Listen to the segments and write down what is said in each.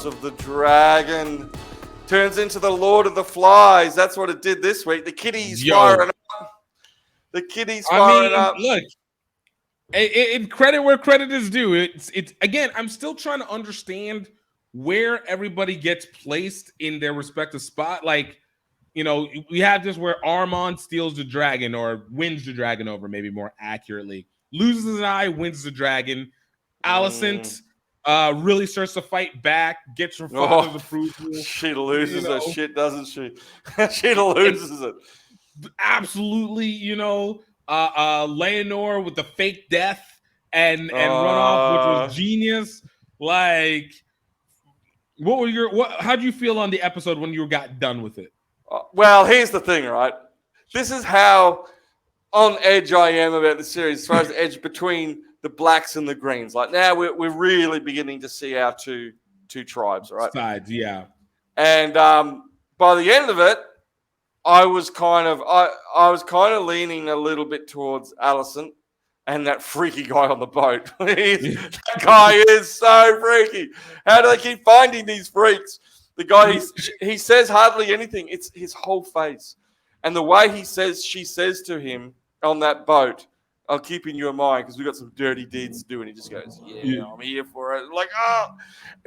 of the Dragon turns into the Lord of the Flies. That's what it did this week. The kiddies firing up. The kiddies firing up. Look, credit where credit is due. It's again, I'm still trying to understand where everybody gets placed in their respective spot. Like, you know, we have this where Armand steals the dragon or wins the dragon over, maybe more accurately. Loses an eye, wins the dragon. Alicent really starts to fight back, gets her father's approval. She loses her shit, doesn't she? She loses it. Absolutely, Leonor with the fake death and run off, which was genius. Like, how'd you feel on the episode when you got done with it? Well, here's the thing, right? This is how on edge I am about the series, as far as the edge between the blacks and the greens. Like, now we're really beginning to see our two tribes, right? Sides, yeah. And by the end of it, I was kind of leaning a little bit towards Alicent and that freaky guy on the boat. That guy is so freaky. How do they keep finding these freaks? The guy, he says hardly anything. It's his whole face. And the way she says to him on that boat, I'll keep in your mind because we've got some dirty deeds to do. And he just goes, yeah, I'm here for it. Like,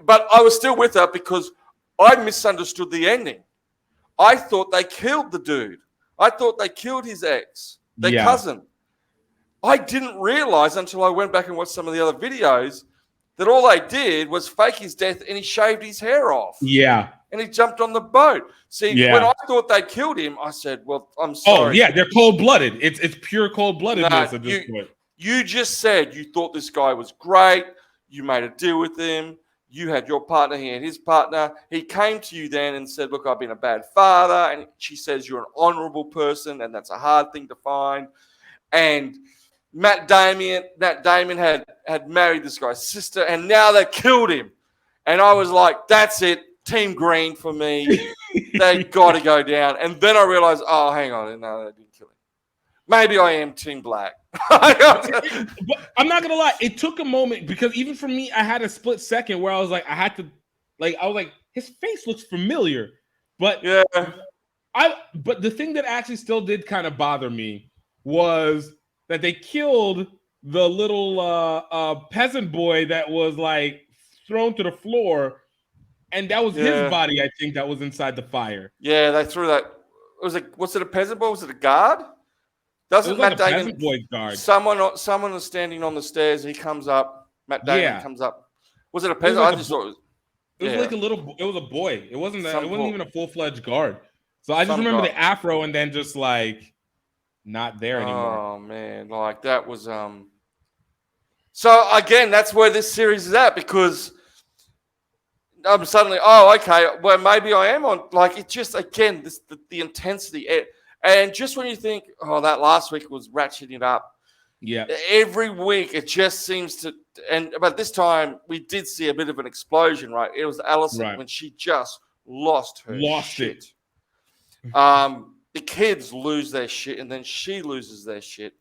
But I was still with her because I misunderstood the ending. I thought they killed the dude. I thought they killed his ex, their cousin. I didn't realize until I went back and watched some of the other videos that all they did was fake his death and he shaved his hair off. Yeah. And he jumped on the boat. See, when I thought they killed him, I said, well, I'm sorry. Oh, yeah, they're cold-blooded. It's pure cold-bloodedness at this point. You just said you thought this guy was great. You made a deal with him. You had your partner, he had his partner. He came to you then and said, look, I've been a bad father. And she says you're an honorable person, and that's a hard thing to find. And Matt Damon had married this guy's sister, and now they killed him. And I was like, that's it. Team Green for me. They got to go down. And then I realized, oh, hang on. No, they didn't kill him. Maybe I am Team Black. But I'm not going to lie. It took a moment because even for me, I had a split second where I was like, his face looks familiar. But yeah. But the thing that actually still did kind of bother me was that they killed the little peasant boy that was like thrown to the floor. And that was his body, I think, that was inside the fire. Yeah, they threw that. Was it a peasant boy? Was it a guard? Doesn't Matt Damon? Peasant boy guard. Someone was standing on the stairs. He comes up. Matt Damon comes up. Was it a peasant? I just thought it was. It was like it was a boy. It wasn't even a full-fledged guard. So I just remember the afro and then just like not there anymore. Oh man, like that was So again, that's where this series is at because I'm suddenly, okay, well, maybe I am on, like, it just, again, the intensity. And just when you think, that last week was ratcheting up. Yeah. Every week, it just seems to, but this time, we did see a bit of an explosion, right? It was Alicent when she just lost her shit. The kids lose their shit, and then she loses their shit.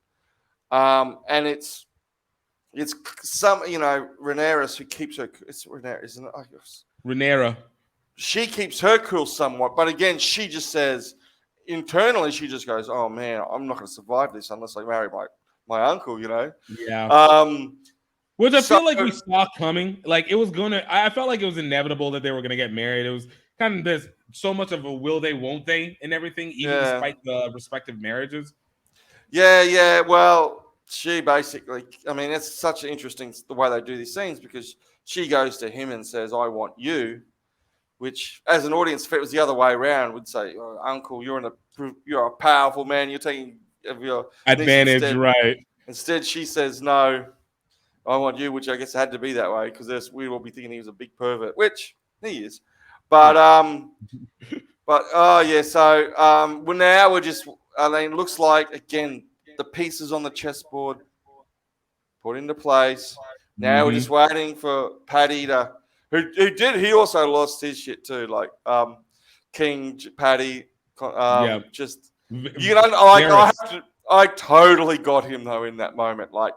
And it's some, Rhaenyra who keeps her, it's Rhaenyra, isn't it? Rhaenyra. She keeps her cool somewhat, but again, she just says internally, she just goes, "Oh man, I'm not going to survive this unless I marry my uncle," Yeah. Which I feel like we saw coming. Like it was I felt like it was inevitable that they were gonna get married. It was kind of this so much of a will they, won't they, and everything, even despite the respective marriages. Yeah. Well, she basically, I mean, it's such an interesting the way they do these scenes because she goes to him and says, I want you, which as an audience, if it was the other way around, would say, Uncle, you're a powerful man. You're taking of your advantage, right? Instead, she says, no, I want you, which I guess had to be that way because we will be thinking he was a big pervert, which he is. But, so well, now we're just, it looks like, again, the pieces on the chessboard put into place. Now we're just waiting for Paddy to, he also lost his shit too, like King Paddy. Just I totally got him though in that moment. Like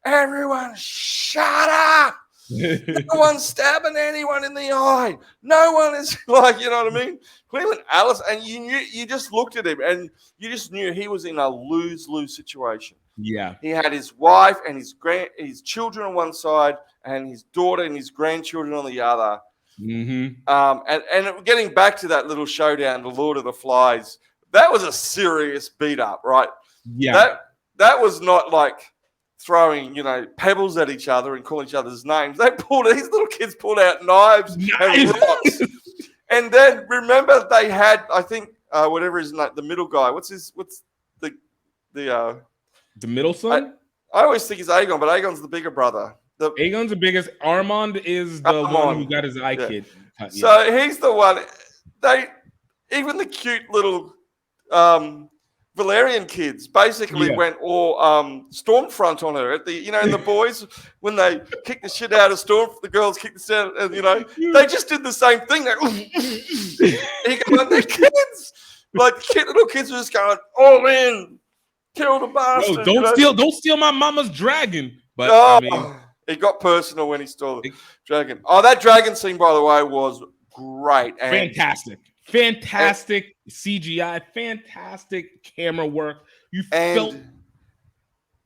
everyone, shut up! No one's stabbing anyone in the eye. No one is like, you know what I mean? Cleveland Alice, and you just looked at him and you just knew he was in a lose-lose situation. Yeah. He had his wife and his children on one side and his daughter and his grandchildren on the other. Mm-hmm. And getting back to that little showdown, the Lord of the Flies, that was a serious beat up, right? Yeah. That was not like throwing, pebbles at each other and calling each other's names. These little kids pulled out knives and rocks. And then remember they had, I think, whatever his name, the middle guy. What's the middle son? I always think it's Aegon, but Aegon's the bigger brother. Aegon's the biggest. Armand is the one who got his eye kid. Yeah. So he's the one. Even the cute little Valerian kids basically went all Stormfront on her at the, in the boys when they kicked the shit out of the girls kicked the shit out, and they just did the same thing. They're kids, like little kids were just going all in, kill the bastard. No, don't steal my mama's dragon. But it got personal when he stole the dragon. Oh, that dragon scene, by the way, was great. Fantastic CGI, fantastic camera work. And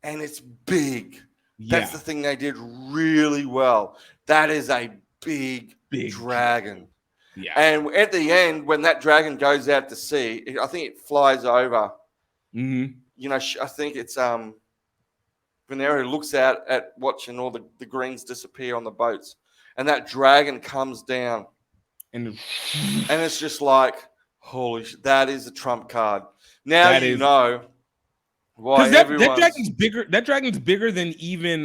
it's big. Yeah. That's the thing they did really well. That is a big dragon. Yeah. And at the end, when that dragon goes out to sea, I think it flies over. Mm-hmm. I think it's Venera looks out at watching all the greens disappear on the boats, and that dragon comes down. And it's just like, holy shit, that is a trump card. Now you know why that dragon's bigger. That dragon's bigger than even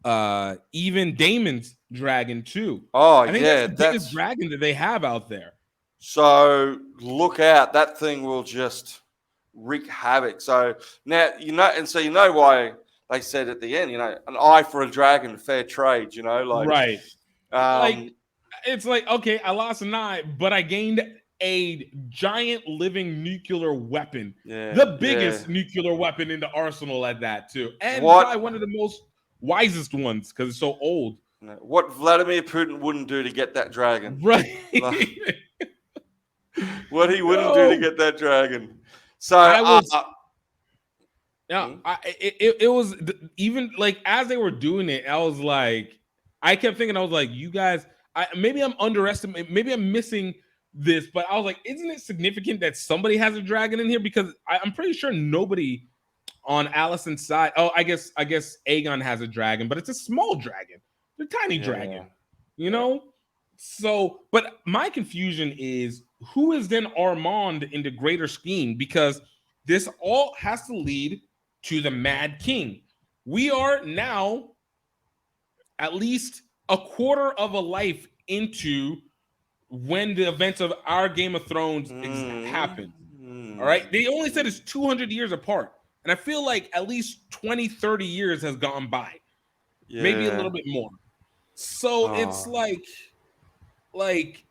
Daemon's dragon too. Oh, I think that's the biggest dragon that they have out there. So look out. That thing will just wreak havoc. So now you know why they said at the end, an eye for a dragon, fair trade, right. It's like, okay, I lost an eye, but I gained a giant living nuclear weapon. Yeah, the biggest nuclear weapon in the arsenal at that, too. And probably one of the most wisest ones because it's so old. What Vladimir Putin wouldn't do to get that dragon. Right. What he wouldn't do to get that dragon. So it was even like as they were doing it, I kept thinking, I was like, you guys, maybe I'm underestimating, maybe I'm missing this, but I was like, isn't it significant that somebody has a dragon in here? Because I'm pretty sure nobody on Alicent's side. Oh, I guess Aegon has a dragon, but it's a small dragon, a tiny dragon, So, but my confusion is who is then Armand in the greater scheme? Because this all has to lead to the Mad King. We are now at least a quarter of a life into when the events of our Game of Thrones happened. All right. They only said it's 200 years apart. And I feel like at least 20, 30 years has gone by. Yeah. Maybe a little bit more. So it's like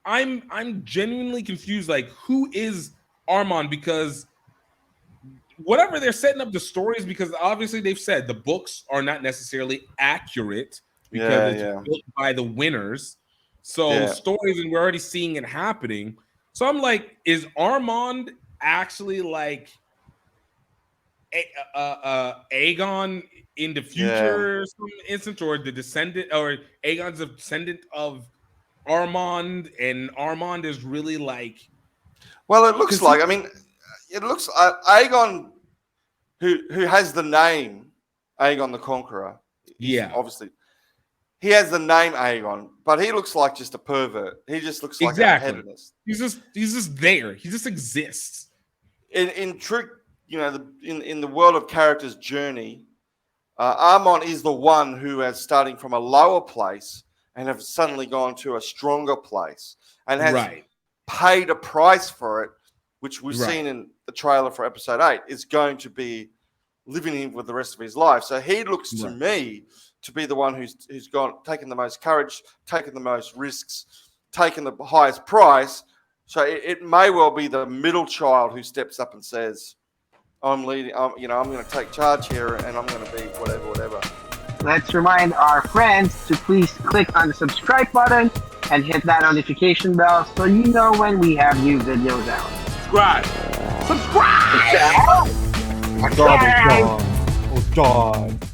I'm genuinely confused. Like, who is Armand? Because whatever they're setting up the stories, because obviously they've said the books are not necessarily accurate because it's built by the winners. So stories, and we're already seeing it happening. So I'm like, is Armand actually like Aegon in the future, or some instance, or the descendant, or Aegon's a descendant of Armand, and Armand is really like? Well, it looks like. It looks Aegon, who has the name Aegon the Conqueror. Yeah, obviously. He has the name Aegon, but he looks like just a pervert. He just looks like a hedonist. He's just there. He just exists. In true, in the world of character's journey, Armand is the one who is starting from a lower place and have suddenly gone to a stronger place and has paid a price for it, which we've seen in the trailer for episode 8, is going to be living in with the rest of his life. So he looks to me to be the one who's taken the most courage, taken the most risks, taken the highest price. So it may well be the middle child who steps up and says, I'm leading, I'm going to take charge here and I'm going to be whatever. let's remind our friends to please click on the subscribe button and hit that notification bell so you know when we have new videos out. Subscribe. Subscribe! Oh God.